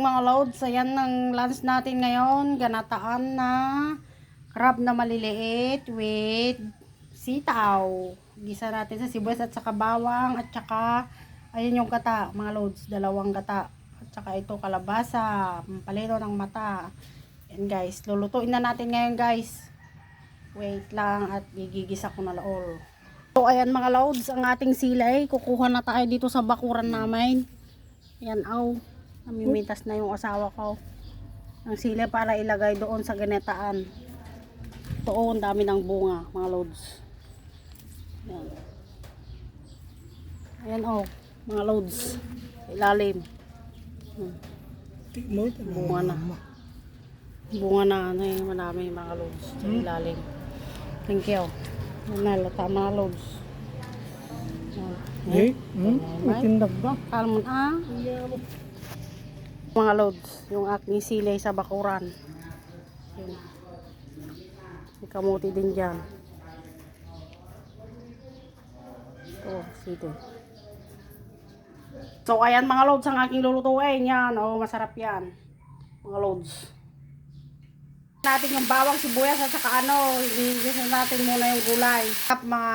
Mga loads, ayan ang lunch natin ngayon. Ganataan na crab na maliliit with sitaw. Gisa natin sa sibuyas at saka bawang at saka ayun yung gata, mga loads, dalawang gata. At saka ito kalabasa, pampalino ng mata. Ayan guys, lulutuin na natin ngayon guys. Wait lang at gigigisa ko na all. So ayan mga loads, ang ating silay. Kukuha na tayo dito sa bakuran namin. Ayan, namimitas na yung asawa ko ng sili para ilagay doon sa ginataan. Ito ang dami ng bunga mga loads. Ayan mga loads, ilalim bunga na marami mga loads sa ilalim. Thank you. Nalata mga loads. Matindag ba? Kalmon mga loads, yung aking silay sa bakuran. Yun. May kamuti din dyan. Ito, sito. So, ayan mga loads ang aking lulutuin. Yan, masarap yan. Mga loads. Natin yung bawang, sibuyas at saka i-gisa natin muna yung gulay. Mga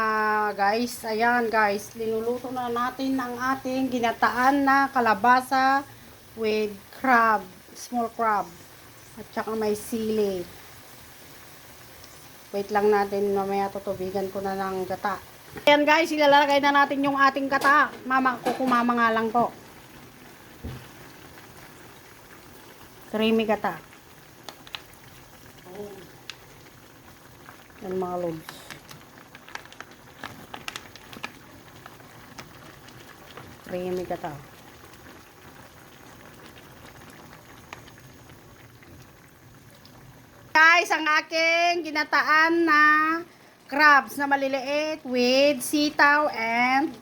guys, ayan guys, linuluto na natin ang ating ginataan na kalabasa with crab, small crab, at saka may sili. Wait lang natin, mamaya tutubigan ko na ng gata. Ayan guys, ilalagay na natin yung ating gata. Kumama nga lang po. Creamy gata. Ayan mga loads. Creamy gata. Guys, ang aking ginataan na crabs na maliliit with sitaw and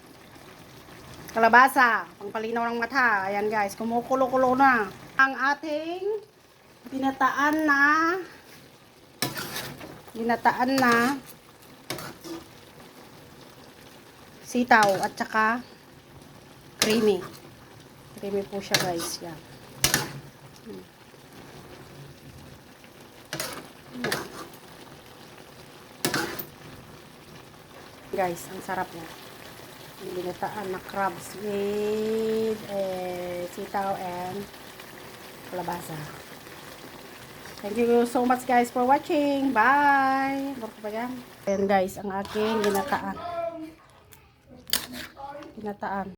kalabasa, pangpalinaw ng mata. Ayan guys, kumukulo-kulo na ang ating ginataan na sitaw at saka creamy po siya guys. Yan. Guys, ang sarap niya. Yung ginataan na crabs with sitaw and kalabasa. Thank you so much guys for watching. Bye! Ayan guys, ang aking ginataan.